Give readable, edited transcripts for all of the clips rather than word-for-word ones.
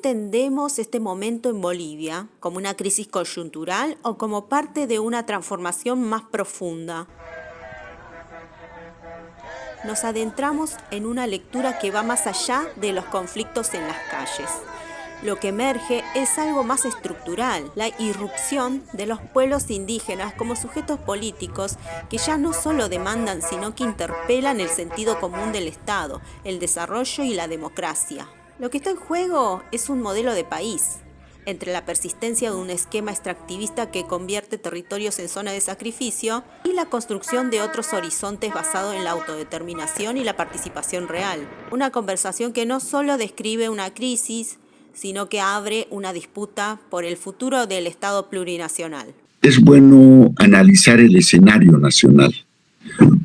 entendemos este momento en Bolivia? ¿Como una crisis coyuntural o como parte de una transformación más profunda? Nos adentramos en una lectura que va más allá de los conflictos en las calles. Lo que emerge es algo más estructural, la irrupción de los pueblos indígenas como sujetos políticos que ya no solo demandan, sino que interpelan el sentido común del Estado, el desarrollo y la democracia. Lo que está en juego es un modelo de país, entre la persistencia de un esquema extractivista que convierte territorios en zona de sacrificio y la construcción de otros horizontes basados en la autodeterminación y la participación real. Una conversación que no solo describe una crisis, sino que abre una disputa por el futuro del Estado plurinacional. Es bueno analizar el escenario nacional.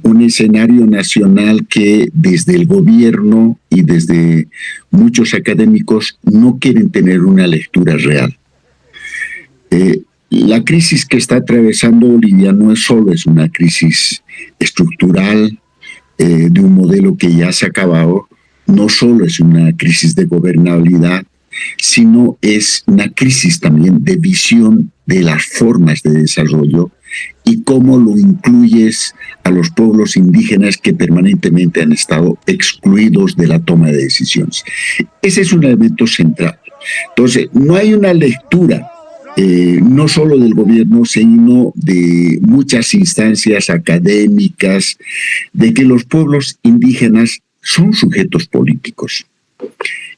Un escenario nacional que desde el gobierno y desde muchos académicos no quieren tener una lectura real. La crisis que está atravesando Bolivia no es solo una crisis estructural de un modelo que ya se ha acabado, no solo es una crisis de gobernabilidad, sino es una crisis también de visión de las formas de desarrollo y cómo lo incluyes a los pueblos indígenas que permanentemente han estado excluidos de la toma de decisiones. Ese es un elemento central. Entonces, no hay una lectura, no solo del gobierno, sino de muchas instancias académicas, de que los pueblos indígenas son sujetos políticos,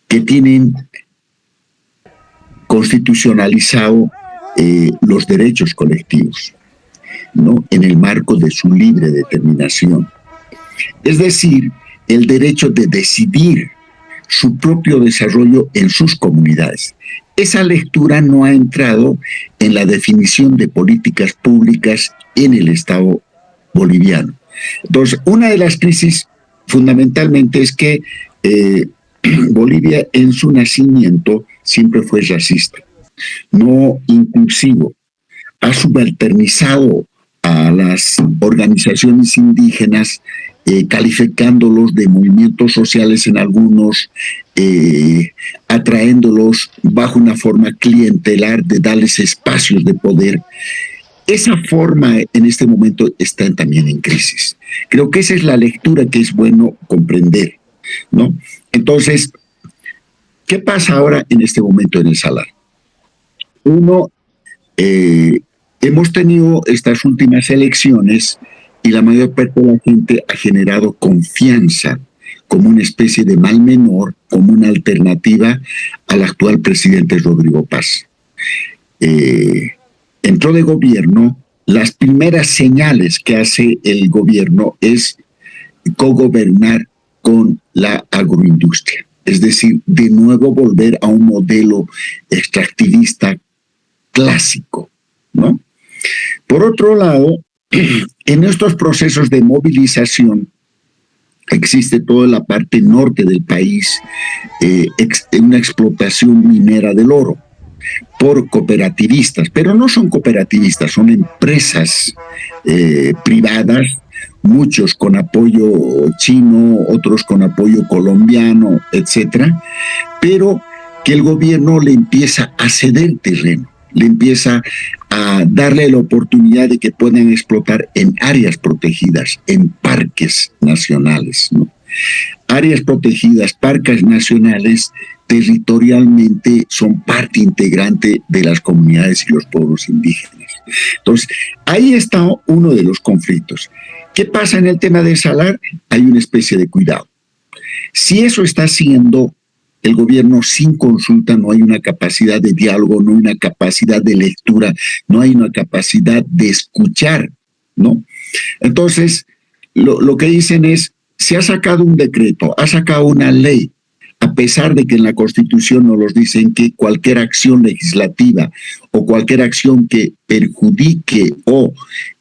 que tienen constitucionalizado los derechos colectivos, ¿no? En el marco de su libre determinación. Es decir, el derecho de decidir su propio desarrollo en sus comunidades. Esa lectura no ha entrado en la definición de políticas públicas en el Estado boliviano. Entonces, una de las crisis fundamentalmente es que Bolivia en su nacimiento siempre fue racista, no inclusivo, ha subalternizado a las organizaciones indígenas, calificándolos de movimientos sociales en algunos, atraéndolos bajo una forma clientelar de darles espacios de poder. Esa forma en este momento está también en crisis. Creo que esa es la lectura que es bueno comprender, ¿no? Entonces, ¿qué pasa ahora en este momento en el Salar? Uno, hemos tenido estas últimas elecciones y la mayor parte de la gente ha generado confianza como una especie de mal menor, como una alternativa al actual presidente Rodrigo Paz. Entró de gobierno, las primeras señales que hace el gobierno es cogobernar con la agroindustria, es decir, de nuevo volver a un modelo extractivista clásico, ¿no? Por otro lado, en estos procesos de movilización existe toda la parte norte del país, una explotación minera del oro por cooperativistas, pero no son cooperativistas, son empresas privadas, muchos con apoyo chino, otros con apoyo colombiano, etcétera, pero que el gobierno le empieza a ceder terreno, le empieza a darle la oportunidad de que puedan explotar en áreas protegidas, en parques nacionales, ¿no? Áreas protegidas, parques nacionales, territorialmente son parte integrante de las comunidades y los pueblos indígenas. Entonces, ahí está uno de los conflictos. ¿Qué pasa en el tema del Salar? Hay una especie de cuidado. Si eso está haciendo el gobierno sin consulta, no hay una capacidad de diálogo, no hay una capacidad de lectura, no hay una capacidad de escuchar, ¿no? Entonces, lo que dicen es, se ha sacado un decreto, ha sacado una ley, a pesar de que en la Constitución nos los dicen que cualquier acción legislativa o cualquier acción que perjudique o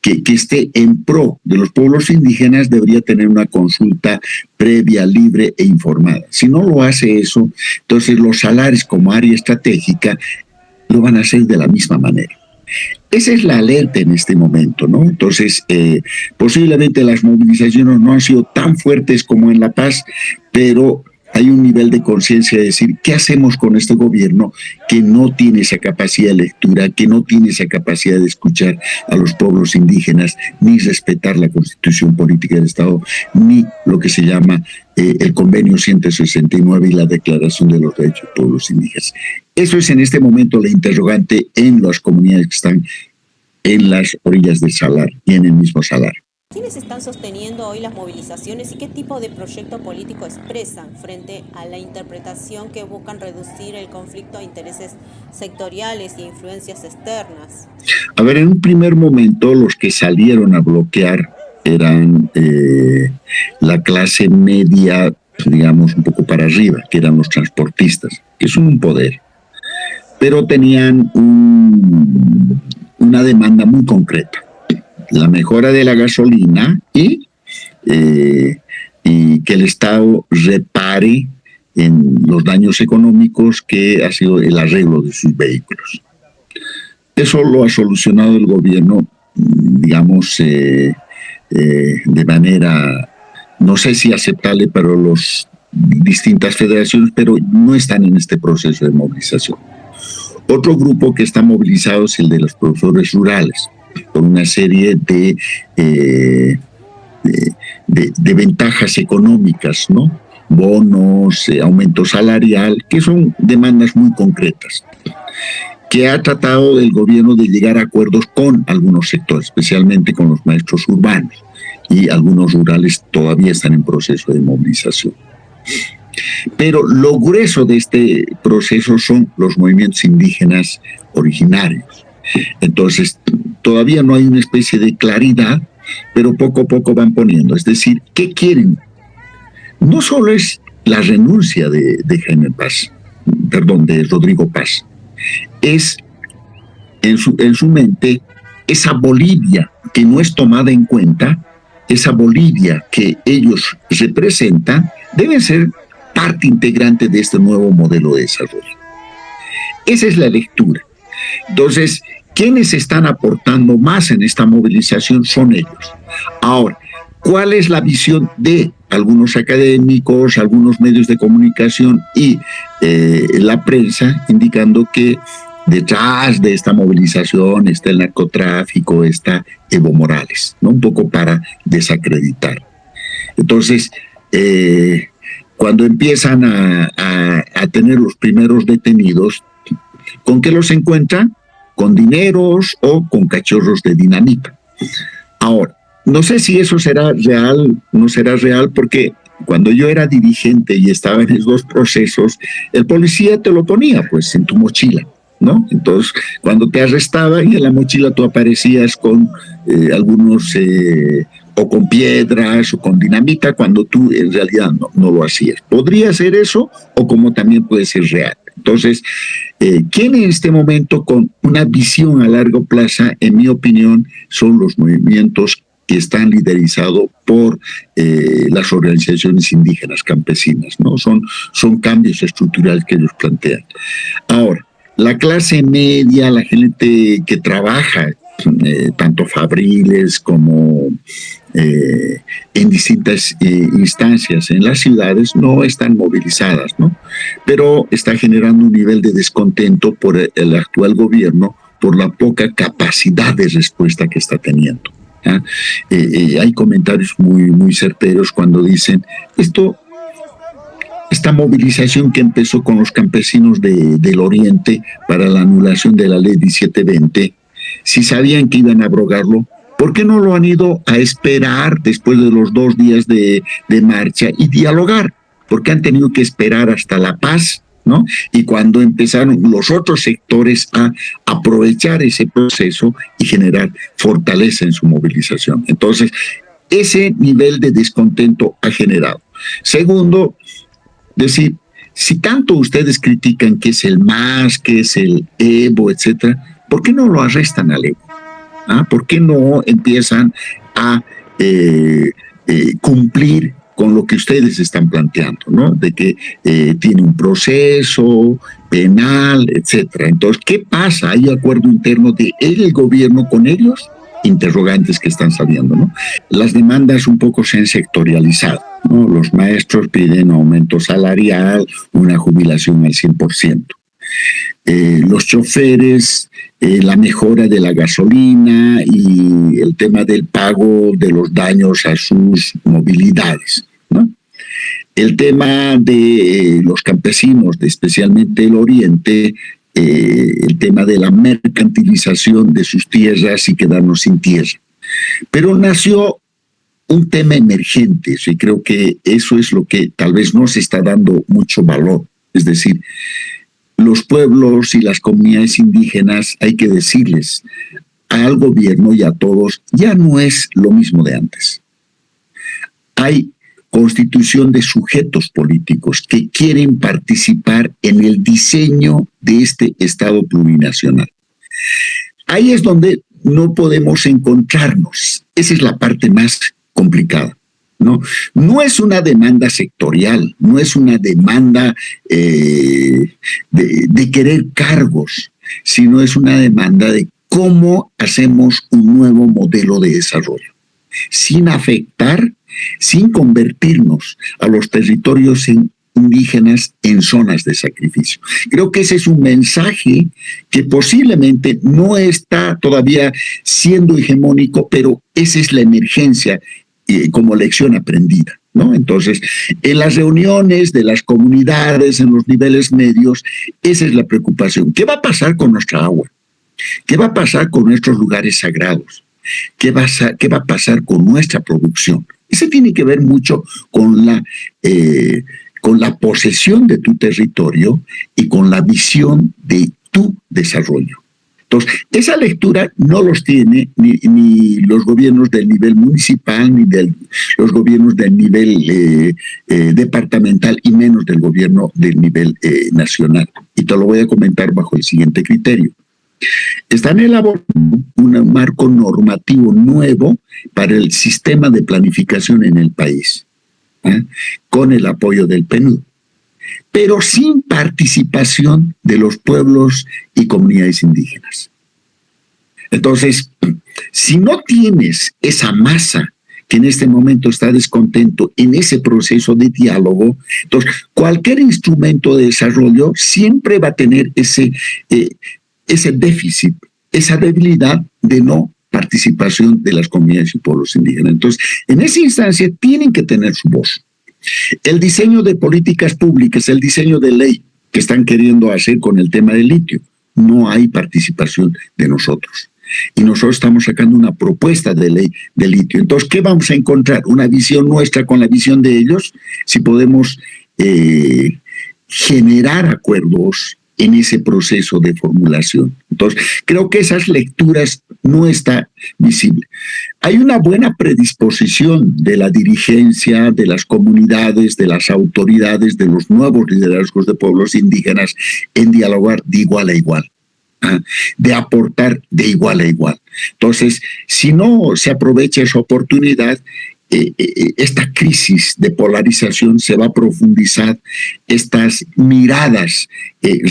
que esté en pro de los pueblos indígenas debería tener una consulta previa, libre e informada. Si no lo hace eso, entonces los salares como área estratégica lo van a hacer de la misma manera. Esa es la alerta en este momento, ¿no? Entonces, posiblemente las movilizaciones no han sido tan fuertes como en La Paz, pero hay un nivel de conciencia de decir, ¿qué hacemos con este gobierno que no tiene esa capacidad de lectura, que no tiene esa capacidad de escuchar a los pueblos indígenas, ni respetar la constitución política del Estado, ni lo que se llama el convenio 169 y la declaración de los derechos de los pueblos indígenas? Eso es en este momento la interrogante en las comunidades que están en las orillas del Salar y en el mismo Salar. ¿Quiénes están sosteniendo hoy las movilizaciones y qué tipo de proyecto político expresan frente a la interpretación que buscan reducir el conflicto a intereses sectoriales e influencias externas? A ver, en un primer momento los que salieron a bloquear eran la clase media, digamos, un poco para arriba, que eran los transportistas, que son un poder, pero tenían una demanda muy concreta: la mejora de la gasolina y que el Estado repare en los daños económicos que ha sido el arreglo de sus vehículos. Eso lo ha solucionado el gobierno, digamos, de manera, no sé si aceptable para las distintas federaciones, pero no están en este proceso de movilización. Otro grupo que está movilizado es el de los profesores rurales, con una serie de ventajas económicas, ¿no? Bonos, aumento salarial, que son demandas muy concretas, que ha tratado el gobierno de llegar a acuerdos con algunos sectores, especialmente con los maestros urbanos, y algunos rurales todavía están en proceso de movilización. Pero lo grueso de este proceso son los movimientos indígenas originarios. Entonces, todavía no hay una especie de claridad, pero poco a poco van poniendo. Es decir, ¿qué quieren? No solo es la renuncia de Rodrigo Paz, es en su mente esa Bolivia que no es tomada en cuenta, esa Bolivia que ellos representan, debe ser parte integrante de este nuevo modelo de desarrollo. Esa es la lectura. Entonces, quienes están aportando más en esta movilización son ellos. Ahora, ¿cuál es la visión de algunos académicos, algunos medios de comunicación y la prensa, indicando que detrás de esta movilización está el narcotráfico, está Evo Morales, ¿no? Un poco para desacreditar. Entonces, cuando empiezan a tener los primeros detenidos, ¿con qué los encuentran? Con dineros o con cachorros de dinamita. Ahora, no sé si eso será real, no será real, porque cuando yo era dirigente y estaba en esos dos procesos, el policía te lo ponía pues en tu mochila, ¿no? Entonces, cuando te arrestaban y en la mochila tú aparecías con algunos, o con piedras o con dinamita, cuando tú en realidad no lo hacías. Podría ser eso, o como también puede ser real. Entonces, ¿quién en este momento con una visión a largo plazo, en mi opinión, son los movimientos que están liderizados por las organizaciones indígenas campesinas, ¿no? Son cambios estructurales que ellos plantean. Ahora, la clase media, la gente que trabaja, tanto fabriles como en distintas instancias en las ciudades, no están movilizadas, ¿no? Pero está generando un nivel de descontento por el actual gobierno, por la poca capacidad de respuesta que está teniendo. Hay comentarios muy certeros cuando dicen esta movilización que empezó con los campesinos del Oriente para la anulación de la ley 1720, si sabían que iban a abrogarlo, ¿por qué no lo han ido a esperar después de los 2 días de marcha y dialogar? ¿Por qué han tenido que esperar hasta La Paz, ¿no? Y cuando empezaron los otros sectores a aprovechar ese proceso y generar fortaleza en su movilización. Entonces, ese nivel de descontento ha generado. Segundo, decir, si tanto ustedes critican que es el MAS, que es el Evo, etcétera, ¿por qué no lo arrestan al Evo? ¿Por qué no empiezan a cumplir con lo que ustedes están planteando, ¿no? De que tiene un proceso penal, etcétera? Entonces, ¿qué pasa? ¿Hay acuerdo interno de el gobierno con ellos? interrogantes que están saliendo, ¿no? Las demandas un poco se han sectorializado, ¿no? Los maestros piden aumento salarial, una jubilación al 100%. Los choferes, la mejora de la gasolina y el tema del pago de los daños a sus movilidades, ¿no? El tema de los campesinos, especialmente el oriente, el tema de la mercantilización de sus tierras y quedarnos sin tierra. Pero nació un tema emergente, y creo que eso es lo que tal vez no se está dando mucho valor. Es decir, los pueblos y las comunidades indígenas, hay que decirles al gobierno y a todos, ya no es lo mismo de antes. Hay constitución de sujetos políticos que quieren participar en el diseño de este Estado plurinacional. Ahí es donde no podemos encontrarnos. Esa es la parte más complicada, ¿no? No es una demanda sectorial, no es una demanda de querer cargos, sino es una demanda de cómo hacemos un nuevo modelo de desarrollo, sin afectar, sin convertirnos a los territorios indígenas en zonas de sacrificio. Creo que ese es un mensaje que posiblemente no está todavía siendo hegemónico, pero esa es la emergencia como lección aprendida, ¿no? Entonces, en las reuniones de las comunidades, en los niveles medios, esa es la preocupación. ¿Qué va a pasar con nuestra agua? ¿Qué va a pasar con nuestros lugares sagrados? ¿Qué va a pasar con nuestra producción? Eso tiene que ver mucho con la posesión de tu territorio y con la visión de tu desarrollo. Entonces, esa lectura no los tiene ni los gobiernos del nivel municipal, ni los gobiernos del nivel departamental, y menos del gobierno del nivel nacional. Y te lo voy a comentar bajo el siguiente criterio. Están elaborando un marco normativo nuevo para el sistema de planificación en el país, con el apoyo del PNUD, pero sin participación de los pueblos y comunidades indígenas. Entonces, si no tienes esa masa que en este momento está descontento en ese proceso de diálogo, entonces cualquier instrumento de desarrollo siempre va a tener ese déficit, esa debilidad de no participación de las comunidades y pueblos indígenas. Entonces, en esa instancia tienen que tener su voz. El diseño de políticas públicas, el diseño de ley que están queriendo hacer con el tema del litio, no hay participación de nosotros. Y nosotros estamos sacando una propuesta de ley de litio. Entonces, ¿qué vamos a encontrar? ¿Una visión nuestra con la visión de ellos? Si podemos generar acuerdos en ese proceso de formulación. Entonces, creo que esas lecturas no están visibles. Hay una buena predisposición de la dirigencia, de las comunidades, de las autoridades, de los nuevos liderazgos de pueblos indígenas en dialogar de igual a igual, de aportar de igual a igual. Entonces, si no se aprovecha esa oportunidad, esta crisis de polarización se va a profundizar, estas miradas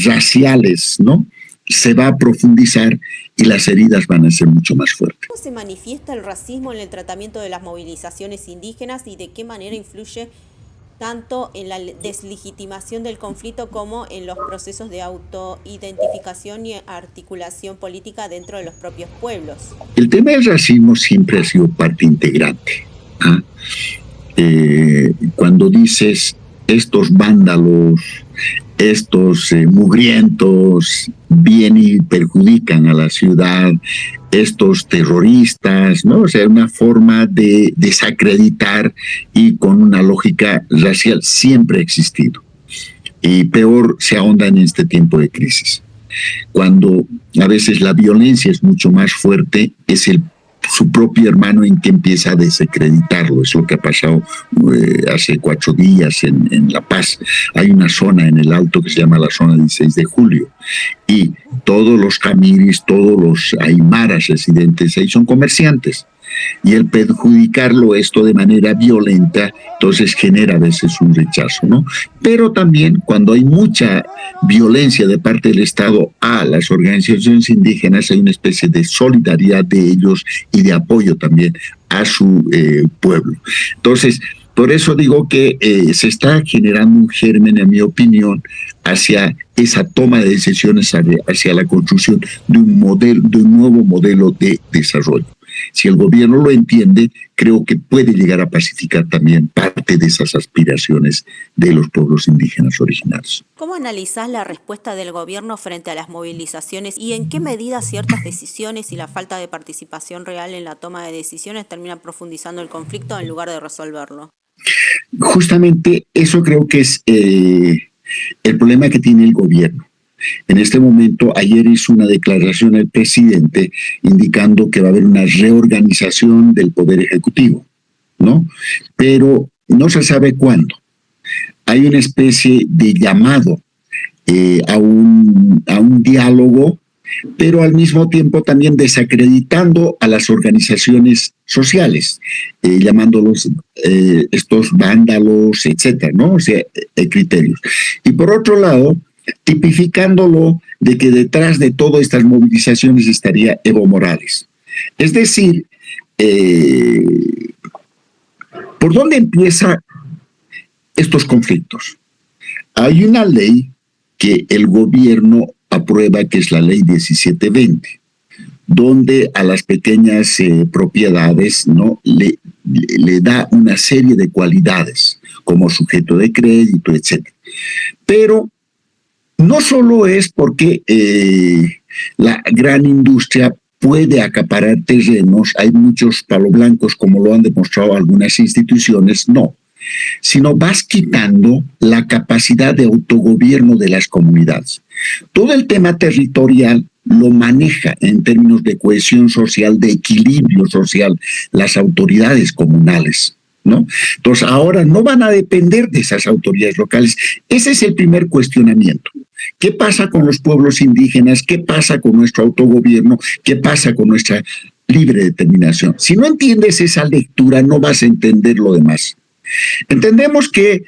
raciales, ¿no? Se va a profundizar y las heridas van a ser mucho más fuertes. ¿Cómo se manifiesta el racismo en el tratamiento de las movilizaciones indígenas y de qué manera influye tanto en la deslegitimación del conflicto como en los procesos de autoidentificación y articulación política dentro de los propios pueblos? El tema del racismo siempre ha sido parte integrante. Cuando dices estos vándalos, estos mugrientos vienen y perjudican a la ciudad, estos terroristas, ¿no? O sea, una forma de desacreditar y con una lógica racial siempre ha existido. Y peor se ahonda en este tiempo de crisis. Cuando a veces la violencia es mucho más fuerte, es su propio hermano en que empieza a desacreditarlo. Es lo que ha pasado hace 4 días en La Paz. Hay una zona en el Alto que se llama la zona 16 de julio y todos los camiris, todos los aymaras residentes ahí son comerciantes. Y el perjudicarlo esto de manera violenta, entonces genera a veces un rechazo, ¿no? Pero también cuando hay mucha violencia de parte del Estado a las organizaciones indígenas, hay una especie de solidaridad de ellos y de apoyo también a su pueblo. Entonces, por eso digo que se está generando un germen, en mi opinión, hacia esa toma de decisiones, hacia la construcción de un nuevo modelo de desarrollo. Si el gobierno lo entiende, creo que puede llegar a pacificar también parte de esas aspiraciones de los pueblos indígenas originarios. ¿Cómo analizás la respuesta del gobierno frente a las movilizaciones y en qué medida ciertas decisiones y la falta de participación real en la toma de decisiones terminan profundizando el conflicto en lugar de resolverlo? Justamente eso creo que es el problema que tiene el gobierno. En este momento, ayer hizo una declaración el presidente indicando que va a haber una reorganización del Poder Ejecutivo, ¿no? Pero no se sabe cuándo. Hay una especie de llamado a un diálogo, pero al mismo tiempo también desacreditando a las organizaciones sociales, llamándolos estos vándalos, etcétera, ¿no? O sea, criterios. Y por otro lado, tipificándolo de que detrás de todas estas movilizaciones estaría Evo Morales. Es decir, ¿por dónde empiezan estos conflictos? Hay una ley que el gobierno aprueba, que es la ley 1720, donde a las pequeñas propiedades, ¿no?, le da una serie de cualidades, como sujeto de crédito, etc. Pero no solo es porque la gran industria puede acaparar terrenos, hay muchos palo blancos, como lo han demostrado algunas instituciones, no, sino vas quitando la capacidad de autogobierno de las comunidades. Todo el tema territorial lo maneja en términos de cohesión social, de equilibrio social, las autoridades comunales, ¿no? Entonces ahora no van a depender de esas autoridades locales. Ese es el primer cuestionamiento. ¿Qué pasa con los pueblos indígenas? ¿Qué pasa con nuestro autogobierno? ¿Qué pasa con nuestra libre determinación? Si no entiendes esa lectura, no vas a entender lo demás. Entendemos que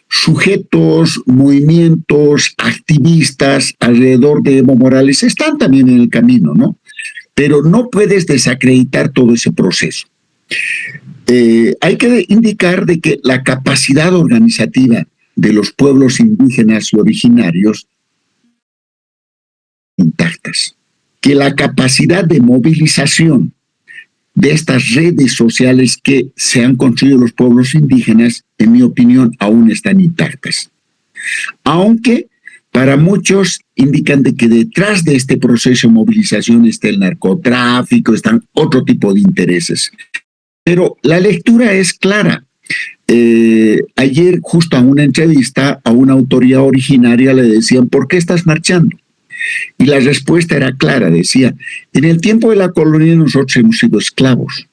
sujetos, movimientos, activistas alrededor de Evo Morales están también en el camino, ¿no? Pero no puedes desacreditar todo ese proceso. Hay que indicar de que la capacidad organizativa de los pueblos indígenas y originarios intactas, que la capacidad de movilización de estas redes sociales que se han construido los pueblos indígenas, en mi opinión, aún están intactas. Aunque para muchos indican de que detrás de este proceso de movilización está el narcotráfico, están otro tipo de intereses. Pero la lectura es clara. Ayer, justo a una entrevista a una autoridad originaria le decían, ¿por qué estás marchando? Y la respuesta era clara, decía, en el tiempo de la colonia nosotros hemos sido esclavos,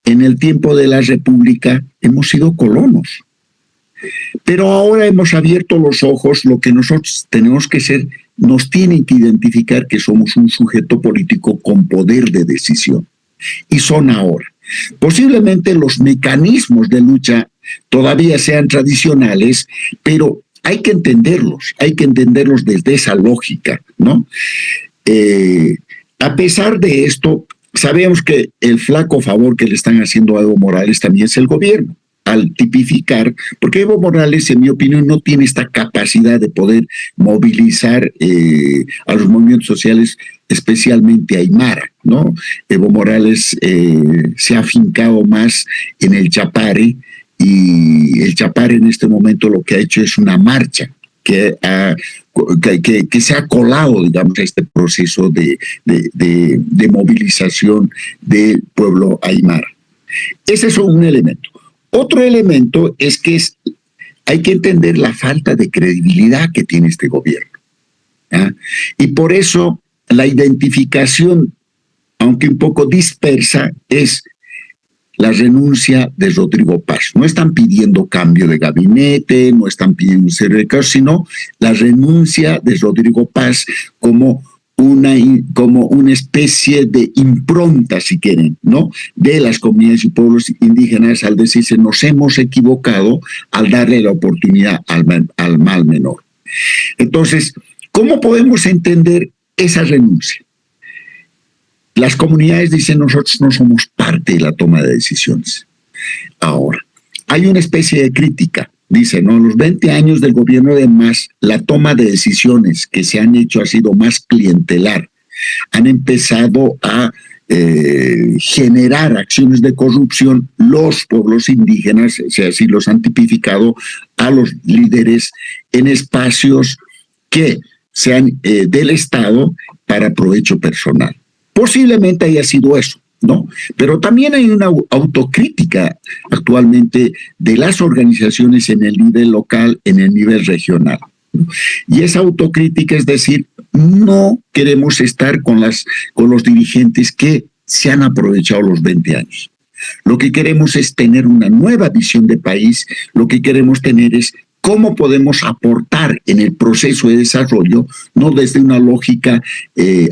en el tiempo de la república hemos sido colonos, pero ahora hemos abierto los ojos, lo que nosotros tenemos que ser, nos tienen que identificar que somos un sujeto político con poder de decisión, y son ahora. Posiblemente los mecanismos de lucha todavía sean tradicionales, pero hay que entenderlos desde esa lógica, ¿no? A pesar de esto, sabemos que el flaco favor que le están haciendo a Evo Morales también es el gobierno, al tipificar, porque Evo Morales, en mi opinión, no tiene esta capacidad de poder movilizar a los movimientos sociales, especialmente aymara, ¿no? Evo Morales se ha afincado más en el Chapare, y el Chapare en este momento lo que ha hecho es una marcha que se ha colado, digamos, a este proceso de movilización del pueblo aymara. Ese es un elemento. Otro elemento es que hay que entender la falta de credibilidad que tiene este gobierno, ¿ah? Y por eso la identificación, aunque un poco dispersa, es la renuncia de Rodrigo Paz. No están pidiendo cambio de gabinete, no están pidiendo un serio de casos, sino la renuncia de Rodrigo Paz como como una especie de impronta, si quieren, ¿no?, de las comunidades y pueblos indígenas al decirse nos hemos equivocado al darle la oportunidad al mal menor. Entonces, ¿cómo podemos entender esa renuncia? Las comunidades dicen nosotros no somos parte de la toma de decisiones. Ahora, hay una especie de crítica. Dice, ¿no?, los 20 años del gobierno de MAS, la toma de decisiones que se han hecho ha sido más clientelar. Han empezado a generar acciones de corrupción los pueblos indígenas, o sea, así los han tipificado a los líderes en espacios que sean del Estado para provecho personal. Posiblemente haya sido eso, ¿no? Pero también hay una autocrítica actualmente de las organizaciones en el nivel local, en el nivel regional, ¿no? Y esa autocrítica es decir, no queremos estar con los dirigentes que se han aprovechado los 20 años. Lo que queremos es tener una nueva visión de país, lo que queremos tener es cómo podemos aportar en el proceso de desarrollo, no desde una lógica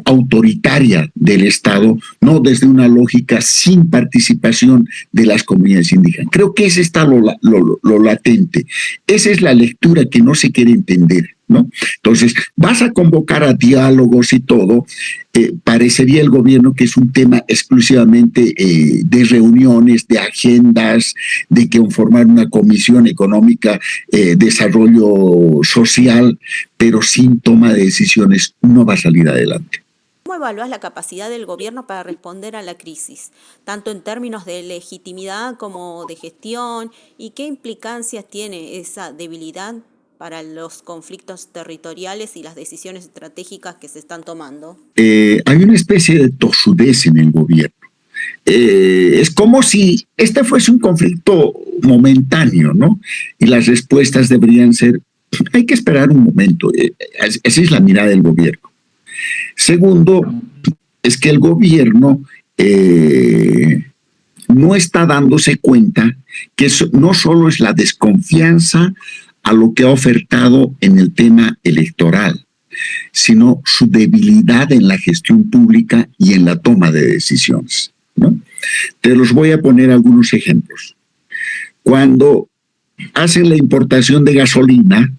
autoritaria del Estado, no desde una lógica sin participación de las comunidades indígenas. Creo que ese está lo latente. Esa es la lectura que no se quiere entender, ¿no? Entonces, vas a convocar a diálogos y todo, parecería el gobierno que es un tema exclusivamente de reuniones, de agendas, de conformar una comisión económica, desarrollo social, pero sin toma de decisiones no va a salir adelante. ¿Cómo evalúas la capacidad del gobierno para responder a la crisis, tanto en términos de legitimidad como de gestión, y qué implicancias tiene esa debilidad para los conflictos territoriales y las decisiones estratégicas que se están tomando? Hay una especie de tosudez en el gobierno. Es como si este fuese un conflicto momentáneo, ¿no? Y las respuestas deberían ser, hay que esperar un momento. Esa es la mirada del gobierno. Segundo, es que el gobierno no está dándose cuenta que eso no solo es la desconfianza a lo que ha ofertado en el tema electoral, sino su debilidad en la gestión pública y en la toma de decisiones, ¿no? Te los voy a poner algunos ejemplos. Cuando hacen la importación de gasolina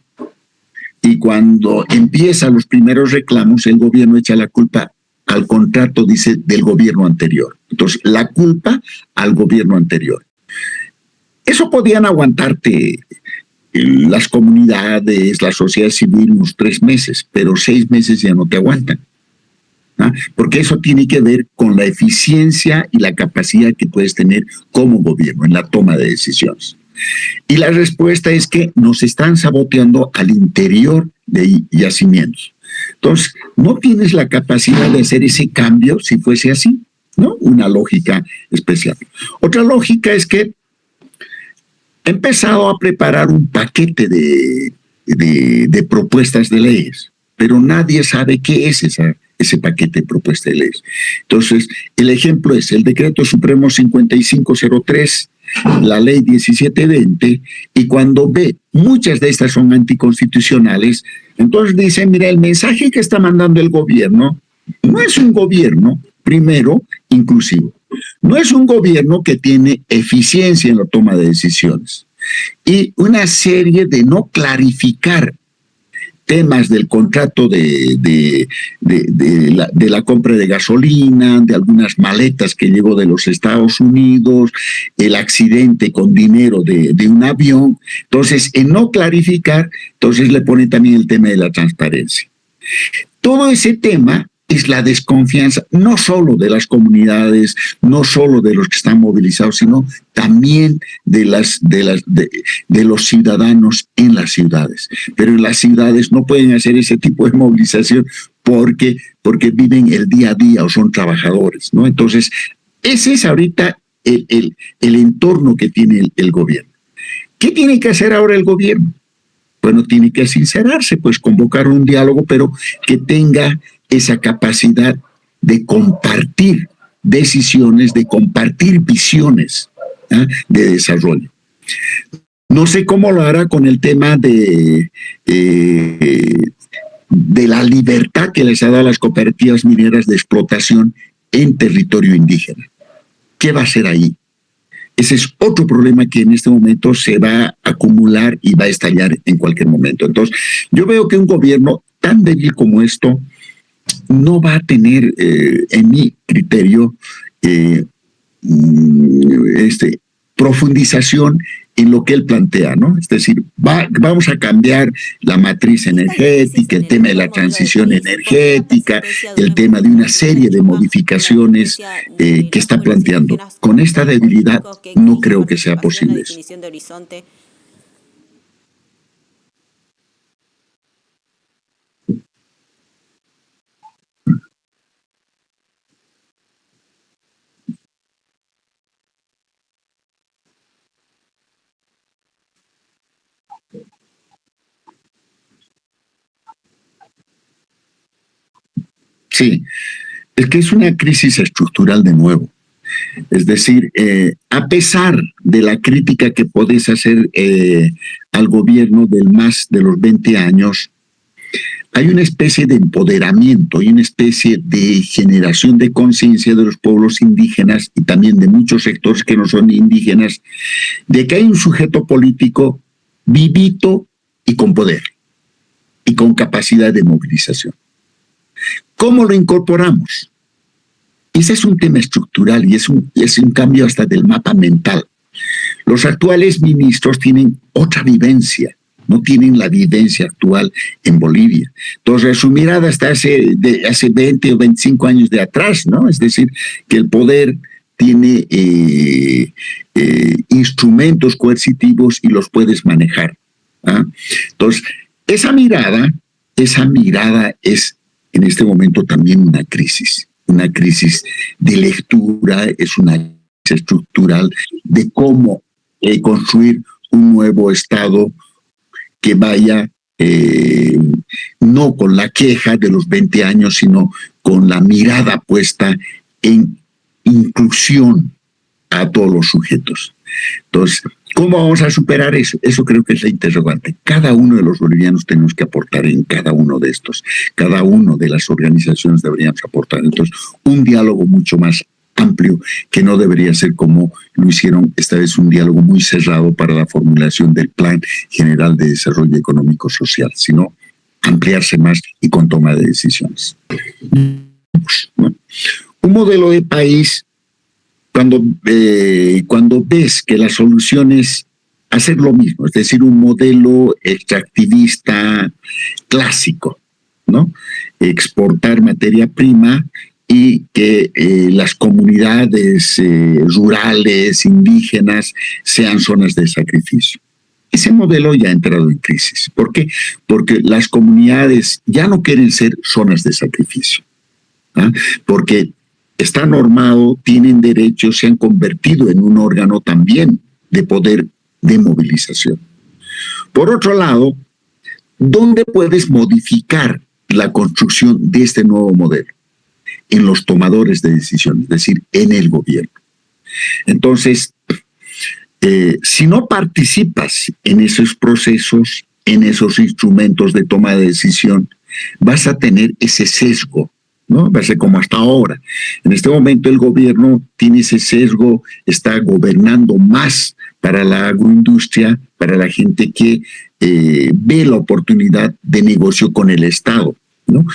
y cuando empiezan los primeros reclamos, el gobierno echa la culpa al contrato, dice, del gobierno anterior. Entonces, la culpa al gobierno anterior. Eso podían aguantarte las comunidades, la sociedad civil, unos 3 meses, pero 6 meses ya no te aguantan, ¿no? Porque eso tiene que ver con la eficiencia y la capacidad que puedes tener como gobierno en la toma de decisiones. Y la respuesta es que nos están saboteando al interior de yacimientos. Entonces, no tienes la capacidad de hacer ese cambio si fuese así, ¿no? Una lógica especial. Otra lógica es que he empezado a preparar un paquete de propuestas de leyes, pero nadie sabe qué es ese paquete de propuestas de leyes. Entonces, el ejemplo es el Decreto Supremo 5503, la Ley 1720, y cuando ve muchas de estas son anticonstitucionales, entonces dice, mira, el mensaje que está mandando el gobierno no es un gobierno, primero, inclusivo. No es un gobierno que tiene eficiencia en la toma de decisiones y una serie de no clarificar temas del contrato de la compra de gasolina, de algunas maletas que llegó de los Estados Unidos, el accidente con dinero de un avión. Entonces, en no clarificar, entonces le pone también el tema de la transparencia. Todo ese tema es la desconfianza, no solo de las comunidades, no solo de los que están movilizados, sino también de los ciudadanos en las ciudades. Pero en las ciudades no pueden hacer ese tipo de movilización porque viven el día a día o son trabajadores, ¿no? Entonces, ese es ahorita el entorno que tiene el gobierno. ¿Qué tiene que hacer ahora el gobierno? Bueno, tiene que sincerarse, pues convocar un diálogo, pero que tenga esa capacidad de compartir decisiones, de compartir visiones, ¿eh?, de desarrollo. No sé cómo lo hará con el tema de de la libertad que les ha dado a las cooperativas mineras de explotación en territorio indígena. ¿Qué va a ser ahí? Ese es otro problema que en este momento se va a acumular y va a estallar en cualquier momento. Entonces, yo veo que un gobierno tan débil como esto no va a tener, en mi criterio, profundización en lo que él plantea, ¿no? Es decir, vamos a cambiar la matriz energética, el tema de la transición energética, el tema de una serie de modificaciones que está planteando. Con esta debilidad no creo que sea posible eso. Sí, es que es una crisis estructural de nuevo. Es decir, a pesar de la crítica que podés hacer al gobierno del MAS de los 20 años, hay una especie de empoderamiento, hay una especie de generación de conciencia de los pueblos indígenas y también de muchos sectores que no son indígenas, de que hay un sujeto político vivito y con poder y con capacidad de movilización. ¿Cómo lo incorporamos? Ese es un tema estructural y es un cambio hasta del mapa mental. Los actuales ministros tienen otra vivencia, no tienen la vivencia actual en Bolivia. Entonces, su mirada está hace 20 o 25 años de atrás, ¿no? Es decir, que el poder tiene instrumentos coercitivos y los puedes manejar. ¿Ah? Entonces, esa mirada es en este momento también una crisis de lectura, es una crisis estructural de cómo construir un nuevo Estado que vaya no con la queja de los 20 años, sino con la mirada puesta en inclusión a todos los sujetos. Entonces, ¿cómo vamos a superar eso? Eso creo que es la interrogante. Cada uno de los bolivianos tenemos que aportar en cada uno de estos. Cada uno de las organizaciones deberíamos aportar. Entonces, un diálogo mucho más amplio, que no debería ser como lo hicieron esta vez, un diálogo muy cerrado para la formulación del Plan General de Desarrollo Económico Social, sino ampliarse más y con toma de decisiones. Bueno, un modelo de país, cuando ves que la solución es hacer lo mismo, es decir, un modelo extractivista clásico, ¿no? Exportar materia prima y que las comunidades rurales, indígenas, sean zonas de sacrificio. Ese modelo ya ha entrado en crisis. ¿Por qué? Porque las comunidades ya no quieren ser zonas de sacrificio, ¿ah? Porque está normado, tienen derechos, se han convertido en un órgano también de poder de movilización. Por otro lado, ¿dónde puedes modificar la construcción de este nuevo modelo? En los tomadores de decisiones, es decir, en el gobierno. Entonces, si no participas en esos procesos, en esos instrumentos de toma de decisión, vas a tener ese sesgo, ¿no? Va a ser como hasta ahora. En este momento el gobierno tiene ese sesgo, está gobernando más para la agroindustria, para la gente que ve la oportunidad de negocio con el Estado, ¿no?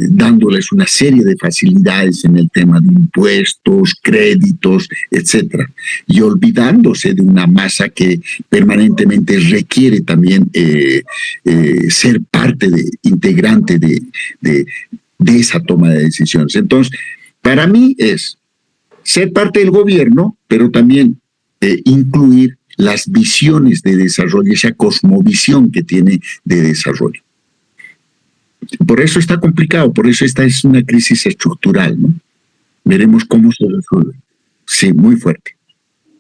Dándoles una serie de facilidades en el tema de impuestos, créditos, etcétera, y olvidándose de una masa que permanentemente requiere también ser parte integrante de esa toma de decisiones. Entonces, para mí es ser parte del gobierno, pero también incluir las visiones de desarrollo, esa cosmovisión que tiene de desarrollo. Por eso está complicado, por eso esta es una crisis estructural, ¿no? Veremos cómo se resuelve. Sí, muy fuerte.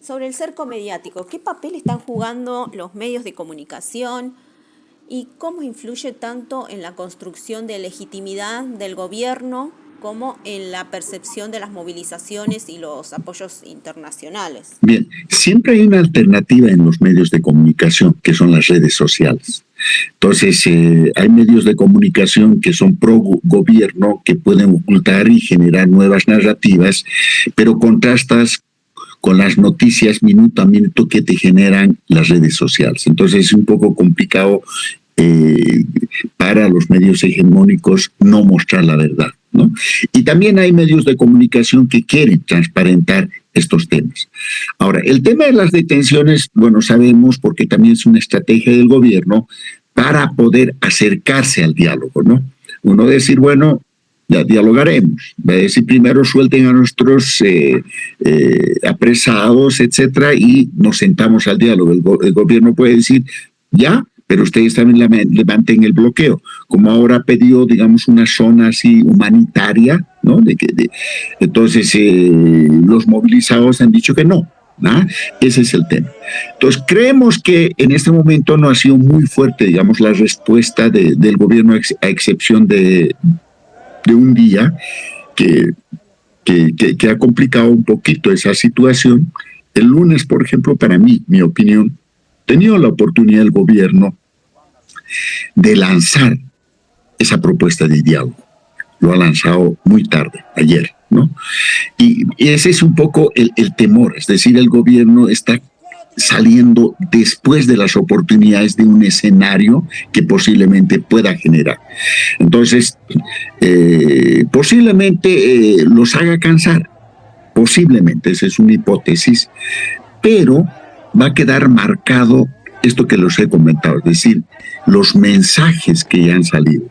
Sobre el cerco mediático, ¿qué papel están jugando los medios de comunicación y cómo influye tanto en la construcción de legitimidad del gobierno como en la percepción de las movilizaciones y los apoyos internacionales? Bien, siempre hay una alternativa en los medios de comunicación, que son las redes sociales. Entonces, hay medios de comunicación que son pro gobierno, que pueden ocultar y generar nuevas narrativas, pero contrastas con las noticias minuto a minuto que te generan las redes sociales. Entonces, es un poco complicado para los medios hegemónicos no mostrar la verdad, ¿no? Y también hay medios de comunicación que quieren transparentar estos temas. Ahora, el tema de las detenciones, bueno, sabemos porque también es una estrategia del gobierno para poder acercarse al diálogo, ¿no? Uno decir, bueno, ya dialogaremos, va a decir primero suelten a nuestros apresados, etcétera, y nos sentamos al diálogo. El gobierno puede decir, ya, pero ustedes también levanten el bloqueo, como ahora ha pedido, digamos, una zona así humanitaria, ¿no? Entonces, los movilizados han dicho que no, ¿no? Ese es el tema. Entonces, creemos que en este momento no ha sido muy fuerte, digamos, la respuesta del gobierno, a excepción de un día que ha complicado un poquito esa situación. El lunes, por ejemplo, para mí, mi opinión, tenía la oportunidad el gobierno de lanzar esa propuesta de diálogo. Lo ha lanzado muy tarde, ayer, ¿no? Y ese es un poco el temor, es decir, el gobierno está saliendo después de las oportunidades de un escenario que posiblemente pueda generar. Entonces, posiblemente los haga cansar, posiblemente, esa es una hipótesis, pero va a quedar marcado esto que les he comentado, es decir, los mensajes que ya han salido.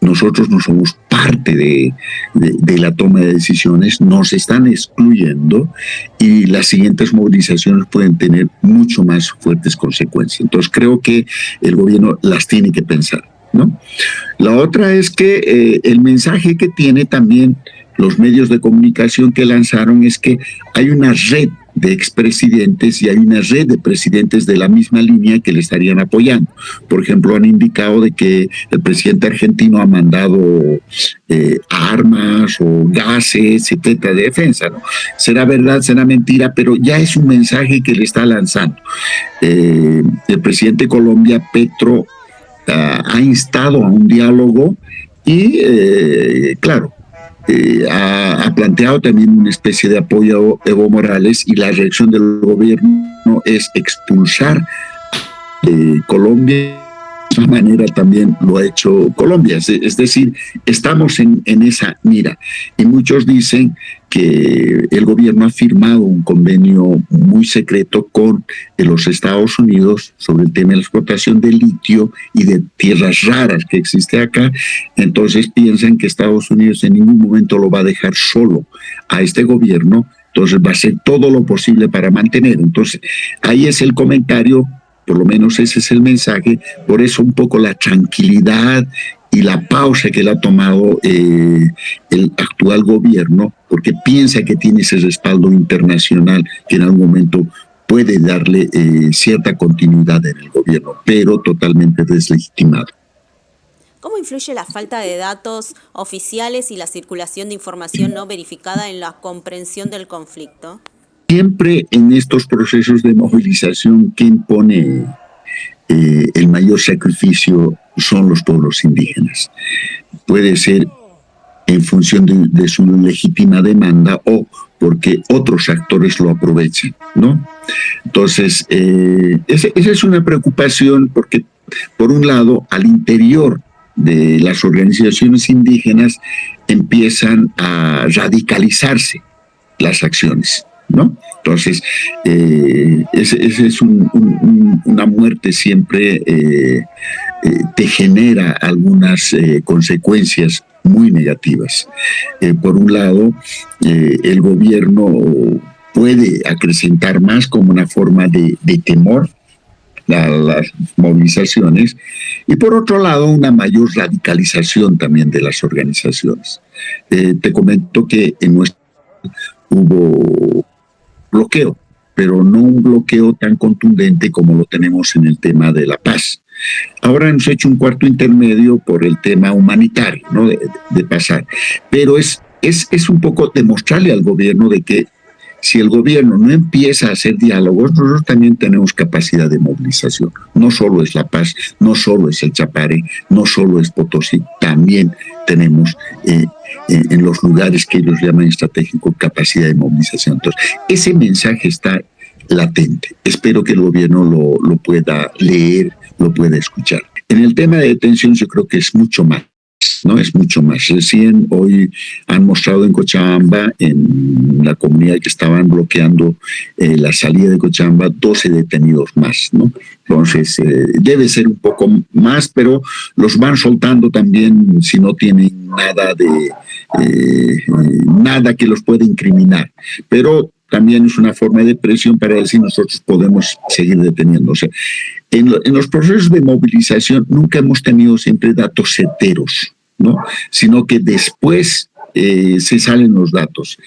Nosotros no somos parte de la toma de decisiones, nos están excluyendo y las siguientes movilizaciones pueden tener mucho más fuertes consecuencias. Entonces creo que el gobierno las tiene que pensar, ¿no? La otra es que el mensaje que tiene también los medios de comunicación que lanzaron es que hay una red de expresidentes y hay una red de presidentes de la misma línea que le estarían apoyando. Por ejemplo, han indicado de que el presidente argentino ha mandado armas o gases, etcétera, de defensa, ¿no? Será verdad, será mentira, pero ya es un mensaje que le está lanzando. El presidente de Colombia, Petro, ha instado a un diálogo y, claro, ha planteado también una especie de apoyo a Evo Morales y la reacción del gobierno es expulsar Colombia. De esa manera también lo ha hecho Colombia, es decir, estamos en esa mira y muchos dicen que el gobierno ha firmado un convenio muy secreto con los Estados Unidos sobre el tema de la explotación de litio y de tierras raras que existe acá. Entonces piensan que Estados Unidos en ningún momento lo va a dejar solo a este gobierno, entonces va a hacer todo lo posible para mantener. Entonces ahí es el comentario, por lo menos ese es el mensaje, por eso un poco la tranquilidad y la pausa que le ha tomado el actual gobierno, porque piensa que tiene ese respaldo internacional que en algún momento puede darle cierta continuidad en el gobierno, pero totalmente deslegitimado. ¿Cómo influye la falta de datos oficiales y la circulación de información no verificada en la comprensión del conflicto? Siempre en estos procesos de movilización, quien pone el mayor sacrificio son los pueblos indígenas. Puede ser en función de su legítima demanda o porque otros actores lo aprovechen, ¿no? Entonces, esa es una preocupación porque, por un lado, al interior de las organizaciones indígenas empiezan a radicalizarse las acciones, ¿no? Entonces, ese es una muerte siempre te genera algunas consecuencias muy negativas. Por un lado, el gobierno puede acrecentar más como una forma de temor a las movilizaciones y por otro lado una mayor radicalización también de las organizaciones. Te comento que en nuestra hubo bloqueo, pero no un bloqueo tan contundente como lo tenemos en el tema de la paz. Ahora hemos hecho un cuarto intermedio por el tema humanitario, ¿no? de pasar, pero es es un poco demostrarle al gobierno de que si el gobierno no empieza a hacer diálogos, nosotros también tenemos capacidad de movilización. No solo es La Paz, no solo es el Chapare, no solo es Potosí, también tenemos en los lugares que ellos llaman estratégicos capacidad de movilización. Entonces, ese mensaje está latente. Espero que el gobierno lo pueda leer, lo pueda escuchar. En el tema de detención yo creo que es mucho más. No es mucho más. Recién hoy han mostrado en Cochabamba, en la comunidad que estaban bloqueando la salida de Cochabamba, 12 detenidos más, ¿no? Entonces, debe ser un poco más, pero los van soltando también si no tienen nada que los pueda incriminar. Pero también es una forma de presión para decir nosotros podemos seguir deteniendo. O sea, en los procesos de movilización nunca hemos tenido siempre datos certeros, ¿no? Sino que después se salen los datos.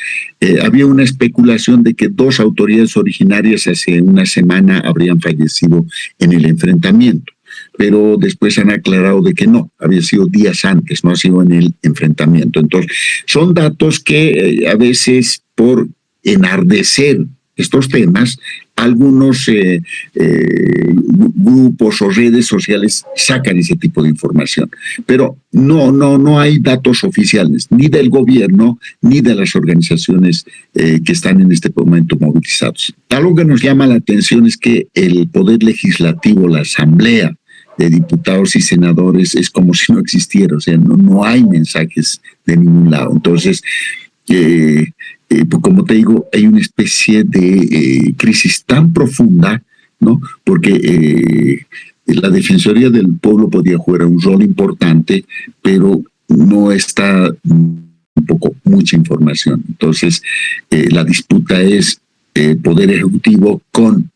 Había una especulación de que 2 autoridades originarias hace una semana habrían fallecido en el enfrentamiento, pero después han aclarado de que no, había sido días antes, no ha sido en el enfrentamiento. Entonces, son datos que a veces por enardecer estos temas, algunos grupos o redes sociales sacan ese tipo de información, pero no hay datos oficiales, ni del gobierno, ni de las organizaciones que están en este momento movilizados. Algo que nos llama la atención es que el Poder Legislativo, la Asamblea de Diputados y Senadores, es como si no existiera, o sea, no hay mensajes de ningún lado. Entonces, pues como te digo, hay una especie de crisis tan profunda, ¿no? Porque la Defensoría del Pueblo podía jugar un rol importante, pero no está mucha información. Entonces, la disputa es Poder Ejecutivo con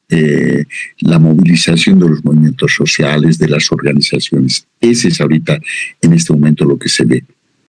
la movilización de los movimientos sociales, de las organizaciones. Ese es ahorita, en este momento, lo que se ve.